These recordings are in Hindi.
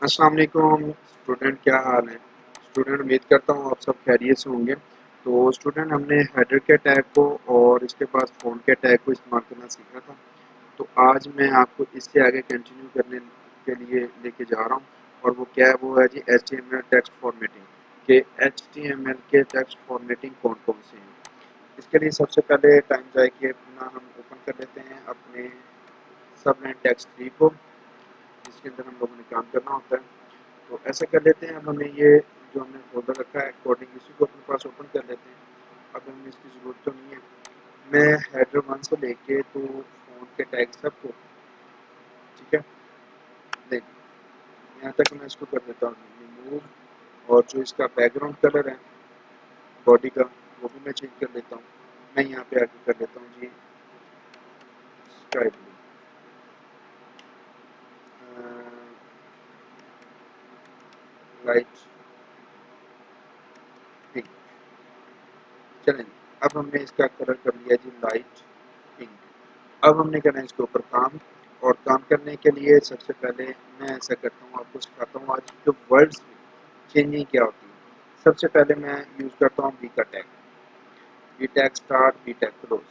अस्सलाम वालेकुम स्टूडेंट, क्या हाल है स्टूडेंट। उम्मीद करता हूँ आप सब खैरियत से होंगे। तो स्टूडेंट, हमने हेडर के टैग को और इसके बाद फ़ोन के टैग को इस्तेमाल करना सीखा था। तो आज मैं आपको इससे आगे कंटिन्यू करने के लिए लेके जा रहा हूँ और वो क्या है, वो है जी HTML टेक्स्ट फॉर्मेटिंग के HTML के टेक्स्ट फॉर्मेटिंग कौन कौन से हैं। इसके लिए सबसे पहले टाइम जाए कि अपना हम ओपन कर लेते हैं अपने सबलाइन टेक्स्ट 3 को, जिसके अंदर हम लोगों ने काम करना होता है। तो ऐसा कर लेते हैं, अब हमें ये जो हमने फोल्डर रखा है कोडिंग, इसी को अपने पास ओपन कर लेते हैं। अब हमें इसकी ज़रूरत तो नहीं है। मैं हेडर 1 से लेके तो फ़ोन के टैग सबको, ठीक है, देख यहाँ तक मैं इसको कर देता हूँ रिमूव। और जो इसका बैकग्राउंड कलर है बॉडी का, वो भी मैं चेंज कर लेता हूँ। मैं यहाँ पे आगे कर लेता हूँ जी स्काई ब्लू, लाइट पिंक। चलें, अब हमने इसका कलर कर लिया जी लाइट पिंक। अब हमने करना है इसके ऊपर काम, और काम करने के लिए सबसे पहले मैं ऐसा करता हूँ, आपको सिखाता हूँ आज जो वर्ड्स चेंजिंग क्या होती है। सबसे पहले मैं यूज़ करता हूँ बी का tag, B tag start, B tag close.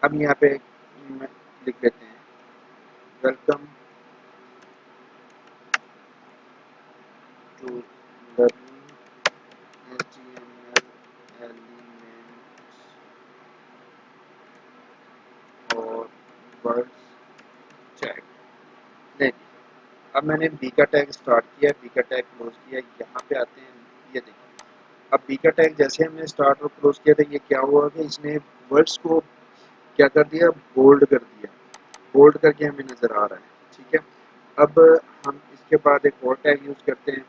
अब यहाँ पे लिख लेते हैं welcome to learning HTML elements और वर्ड्स टैग। नहीं, अब मैंने बी का टैग स्टार्ट किया, बी का टैग क्लोज किया। यहाँ पे आते हैं, ये देखिए, अब बी का टैग जैसे हमने स्टार्ट और क्लोज किया था, ये क्या हुआ कि इसने वर्ड्स को क्या कर दिया, बोल्ड कर दिया। बोल्ड करके हमें नज़र आ रहा है, ठीक है। अब हम इसके बाद एक और टैग यूज़ करते हैं।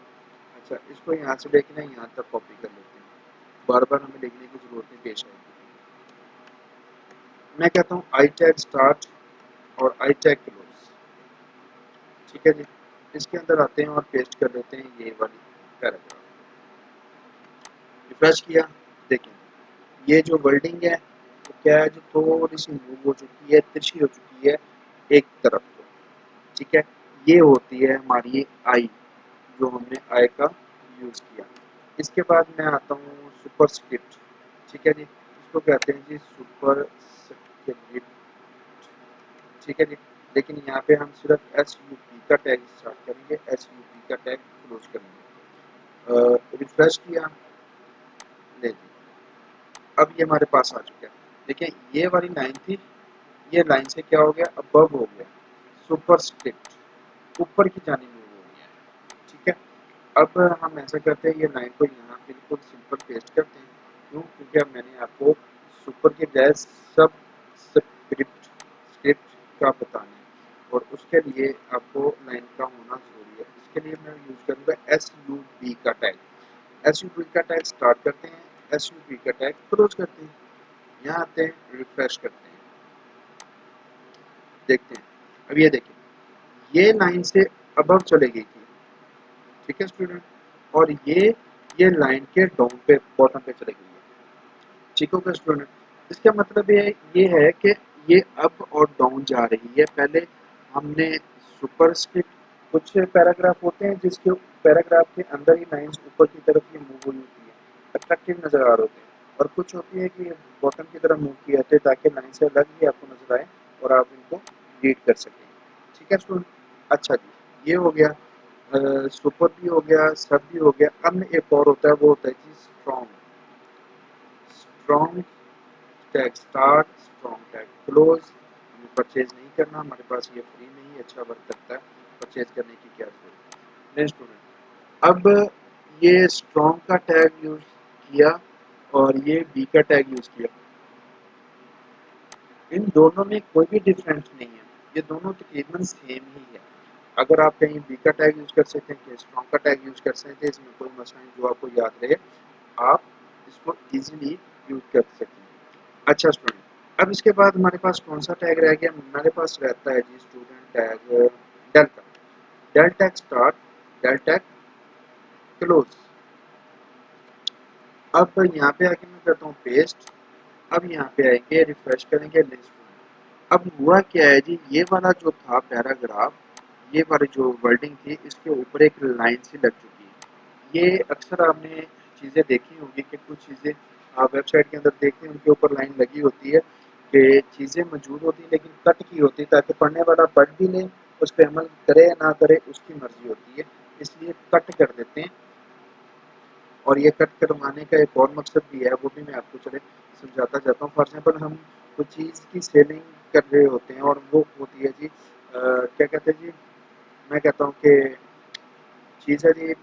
अच्छा, इसको यहाँ से लेके ना यहाँ तक कॉपी कर लेते हैं, बार बार हमें लिखने की ज़रूरत नहीं पेश आएगी। मैं कहता हूँ आई टैग स्टार्ट और आई टैग क्लोज, ठीक है जी। इसके अंदर आते हैं और पेस्ट कर लेते हैं ये वाली पैराग्राफ। रिफ्रेश किया, देखें ये जो वर्डिंग है वो क्या है, जो थोड़ी सी मूव हो चुकी है, तिरछी हो चुकी है एक तरफ को, ठीक है। ये होती है हमारी आई, जो हमने आई का यूज़ किया। इसके बाद मैं आता हूँ सुपर स्क्रिप्ट, ठीक है जी। इसको कहते हैं जी सुपर स्क्रिप्ट, ठीक है जी। लेकिन यहाँ पे हम सिर्फ SUP का टैग स्टार्ट करेंगे, SUP का टैग क्लोज करेंगे। रिफ्रेश किया, ले ली, अब ये हमारे पास आ चुका है। देखिए ये वाली लाइन थी, ये लाइन से क्या हो गया, अबव हो गया, सुपर स्क्रिप्ट ऊपर की जानी मूव हो गया है, ठीक है। अब हम ऐसा करते हैं, ये लाइन को यहाँ बिल्कुल सिंपल पेस्ट करते हैं। क्यों? क्योंकि अब मैंने आपको सुपर के बजाय सब स्क्रिप्ट स्क्रिप्ट का बताना है, और उसके लिए आपको लाइन का होना जरूरी है। इसके लिए मैं यूज़ करूँगा SUB का टैग। SUB का टैग स्टार्ट करते हैं, SUB का टैग क्लोज करते हैं। यहाँ आते हैं, रिफ्रेश करते हैं, देखते हैं। अब ये देखिए, ये लाइन से अबव चले गई थी, ठीक है स्टूडेंट, और ये लाइन के डाउन पे, बॉटम पे चले गई है, ठीक होगा स्टूडेंट। इसका मतलब ये है कि ये अप और डाउन जा रही है। पहले हमने सुपरस्क्रिप्ट, कुछ पैराग्राफ होते हैं जिसके पैराग्राफ के अंदर ही लाइंस ऊपर की तरफ ही मूव हुई होती है, अट्रैक्टिव नज़र आ रहे होते हैं, और कुछ होती है कि बॉटम की तरफ मूव किए जाते हैं ताकि लाइन से अलग ही आपको नजर आए और आप इनको रीड कर सकें, ठीक है स्टूडेंट। अच्छा जी, ये हो गया, सुपर भी हो गया, सब भी हो गया। अब में एक और होता है, वो होता है जी strong. Strong tag start, strong tag close. हमें परचेज नहीं करना, हमारे पास ये फ्री में ही अच्छा वर्क करता है, परचेज करने की क्या जरूरत है। नेक्स्ट स्टूडेंट, अब ये स्ट्रॉन्ग का टैग यूज किया और ये बी का टैग यूज किया, इन दोनों में कोई भी डिफरेंस नहीं है, ये दोनों तकरीबन सेम ही है। अगर आप कहीं बी का टैग यूज कर सकते हैं, कहीं स्ट्रॉन्ग का टैग यूज कर सकते हैं, इसमें कोई मसला नहीं, जो आपको याद रहे आप इसको इजीली यूज कर सकते हैं। अच्छा स्टूडेंट, अब इसके बाद हमारे पास कौन सा टैग रह गया, हमारे पास रहता है जी student tag delta. Del tag start, del tag close. अब यहाँ पे आके मैं करता हूँ पेस्ट। अब यहाँ पे आएंगे, रिफ्रेश करेंगे, नेक्स्ट। अब हुआ क्या है जी, ये वाला जो था पैराग्राफ, ये वाली जो वर्डिंग थी इसके ऊपर एक लाइन सी लग चुकी है। ये अक्सर आपने चीज़ें देखी होंगी कि कुछ चीज़ें आप वेबसाइट के अंदर देखते हैं उनके ऊपर लाइन लगी होती है कि चीज़ें मौजूद होती हैं लेकिन कट की होती है ताकि पढ़ने वाला पढ़ भी ले, उस पर अमल करे या ना करे उसकी मर्जी होती है, इसलिए कट कर देते हैं। और ये कट करवाने का एक और मकसद भी है, वो भी मैं आपको चले समझाता जाता हूँ। फॉर एग्जाम्पल हम कोई चीज़ की सेलिंग कर रहे होते हैं और वो होती है जी क्या कहते हैं जी, मैं कहता हूँ कि चीज़ है जी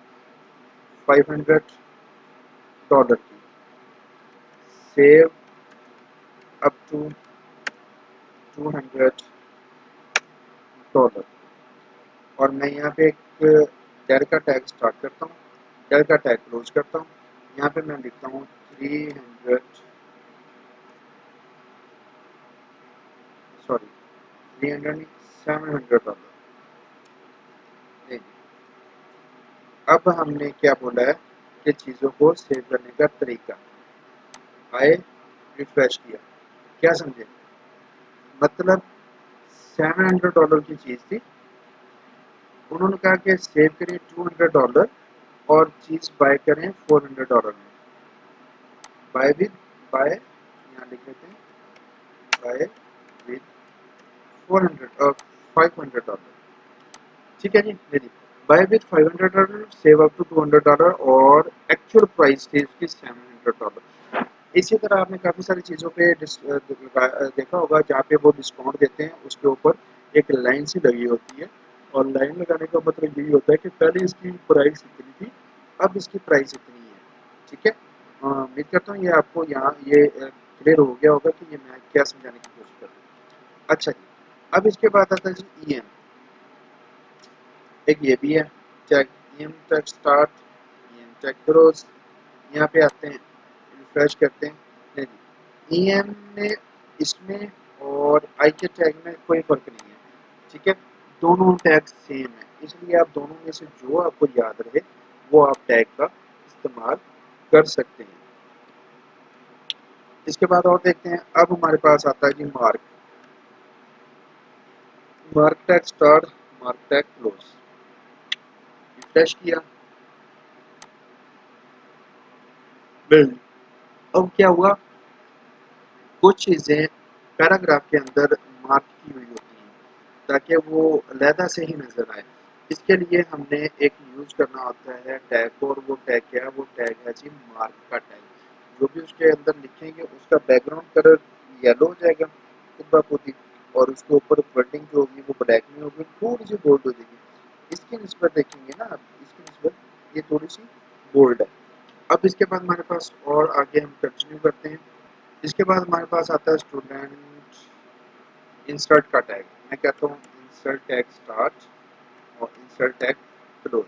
$500 की, सेव अप टू $200, और मैं यहाँ पे एक डेल का टैग स्टार्ट करता हूँ, डेल का टैग क्लोज करता हूँ। यहाँ पे मैं लिखता हूँ 300, सॉरी 300 नहीं, $700। अब हमने क्या बोला है कि चीज़ों को सेव करने का तरीका, आए रिफ्रेश किया, क्या समझे, मतलब $700 की चीज़ थी, उन्होंने कहा कि सेव करें $200 और चीज़ बाय करें $400 में, बाय विद, बाय यहाँ लिख लेते हैं, बाय विद 400 और $500, ठीक है जी। मेरी buy with $500, save up to $200, और एक्चुअल प्राइस थी उसकी $700। इसी तरह आपने काफ़ी सारी चीज़ों पे देखा होगा जहाँ पे वो डिस्काउंट देते हैं, उसके ऊपर एक लाइन सी लगी होती है, और लाइन लगाने का मतलब यही होता है कि पहले इसकी प्राइस इतनी थी, अब इसकी प्राइस इतनी है, ठीक है। उम्मीद करता हूँ ये आपको यहाँ ये क्लियर हो गया होगा कि ये मैं क्या समझाने की कोशिश कर रहा हूँ। अच्छा जी, अब इसके बाद आता है जी ई एम, एक ये भी है, check E M check start, E M check close, यहाँ पे आते हैं, रिफ्रेश करते हैं, नहीं ई एम में, इसमें और आई के टैग में कोई फ़र्क नहीं है, ठीक है, दोनों टैग सेम है, इसलिए आप दोनों में से जो आपको याद रहे वो आप टैग का इस्तेमाल कर सकते हैं। इसके बाद और देखते हैं, अब हमारे पास आता है जी mark, mark tag start, mark tag close, refresh किया, नहीं, अब क्या हुआ, कुछ चीज़ें पैराग्राफ के अंदर मार्क की हुई होती हैं ताकि वो अलहदा से ही नज़र आए। इसके लिए हमने एक यूज़ करना होता है टैग को, और वो टैग क्या है, वो टैग है जी मार्क का टैग। जो भी उसके अंदर लिखेंगे उसका बैकग्राउंड कलर येलो हो जाएगा खुद ब खुद ही, और उसके ऊपर वर्डिंग जो होगी वो ब्लैक में होगी, थोड़ी सी बोल्ड हो जाएगी। इसकी निस्बत देखेंगे ना आप, इसकी निस्बत ये थोड़ी सी बोल्ड है। अब इसके बाद हमारे पास और आगे हम कंटिन्यू करते हैं। इसके बाद हमारे पास आता है स्टूडेंट इंसर्ट का टैग, मैं कहता हूँ इंसर्ट टैग स्टार्ट और इंसर्ट टैग क्लोज।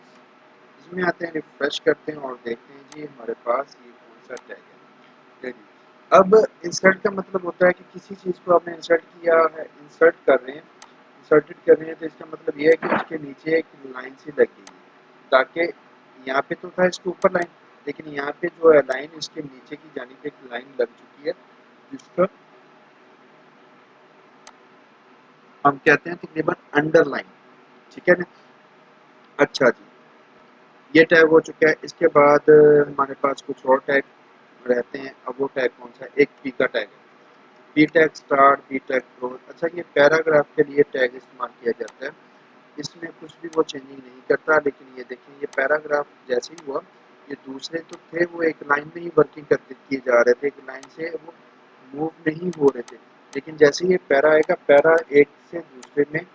इसमें आते हैं, रिफ्रेश करते हैं और देखते हैं जी हमारे पास ये कौन सा टैग है। देखिए, अब इंसर्ट का मतलब होता है कि किसी चीज़ को आपने इंसर्ट किया है, इंसर्ट कर रहे हैं, इंसर्टेड कर रहे हैं, तो इसका मतलब ये है कि उसके नीचे एक लाइन सी लगी है, ताकि यहाँ पे तो था इसके ऊपर लाइन, लेकिन यहाँ पे जो है लाइन इसके नीचे की जानिब एक लाइन लग चुकी है जिसका हम कहते हैं तकरीबन अंडरलाइन, ठीक है ना। अच्छा जी, ये टैग हो चुका है। इसके बाद हमारे पास कुछ और टैग रहते हैं। अब वो टैग कौन सा है, एक पी का टैग है, P tag start, P tag close. अच्छा, ये पैराग्राफ के लिए टैग इस्तेमाल किया जाता है, इसमें कुछ भी वो चेंजिंग नहीं करता, लेकिन ये देखें ये पैराग्राफ जैसे ही हुआ, ये दूसरे तो थे वो एक लाइन में ही वर्किंग करते किए जा रहे थे, एक लाइन से वो मूव नहीं हो रहे थे, लेकिन जैसे ये पैरा आएगा, पैरा एक से दूसरे में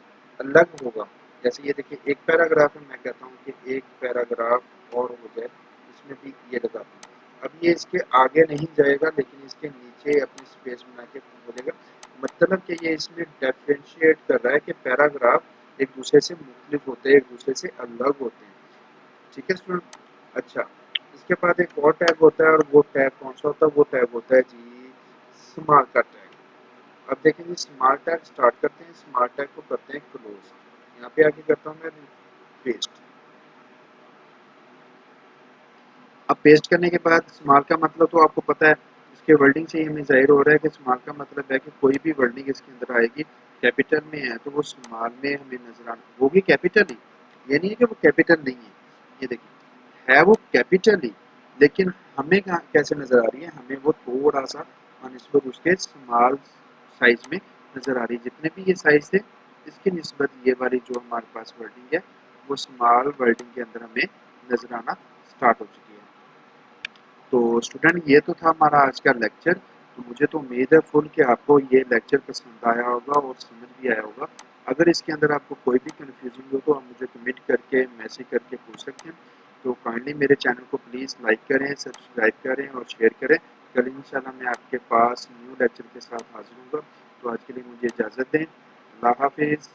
अलग होगा। जैसे ये देखिए एक पैराग्राफ है, मैं कहता हूँ कि एक पैराग्राफ और हो जाए, इसमें भी ये लगाता हूँ। अब ये इसके आगे नहीं जाएगा, लेकिन इसके नीचे अपनी स्पेस बना के बोलेगा, मतलब कि ये इसमें डिफरेंशिएट कर रहा है कि पैराग्राफ एक दूसरे से मुख्तलिफ होते हैं, एक दूसरे से अलग होते हैं, ठीक है स्टूडेंट। अच्छा, इसके बाद एक और टैग होता है, और वो टैग कौन सा होता है, वो टैग होता है जी स्मार्ट का टैग। अब देखेंगे स्मार्ट टैग स्टार्ट करते हैं, स्मार्ट टैग को करते हैं क्लोज, यहाँ पे आगे करता हूँ मैं पेस्ट। अब पेस्ट करने के बाद स्मार्ट का मतलब तो आपको पता है, इसके वर्डिंग से ही हमें जाहिर हो रहा है कि स्मार्ट का मतलब है कि कोई भी वर्डिंग इसके अंदर आएगी कैपिटल में है तो वो स्मॉल में हमें नजर आना, वो भी कैपिटल ही, ये नहीं है कि वो कैपिटल नहीं है। ये देखिए है वो कैपिटल ही, लेकिन हमें कहाँ कैसे नजर आ रही है, हमें वो थोड़ा सा निस्बत उसके स्मॉल साइज में नजर आ रही है। जितने भी ये साइज थे इसकी निस्बत ये वाली जो हमारे पास वर्डिंग है वो स्मॉल वर्डिंग के अंदर हमें नजर आना स्टार्ट हो चुकी है। तो स्टूडेंट ये तो था हमारा आज का लेक्चर। तो मुझे तो उम्मीद है फुल कि आपको ये लेक्चर पसंद आया होगा और समझ भी आया होगा। अगर इसके अंदर आपको कोई भी कन्फ्यूजन हो तो आप मुझे कमेंट करके मैसेज करके पूछ सकते हैं। तो काइंडली मेरे चैनल को प्लीज़ लाइक करें, सब्सक्राइब करें और शेयर करें। कल इंशाल्लाह मैं आपके पास न्यू लेक्चर के साथ हाजिर हूँगा। तो आज के लिए मुझे इजाज़त दें। अल्लाह हाफिज़।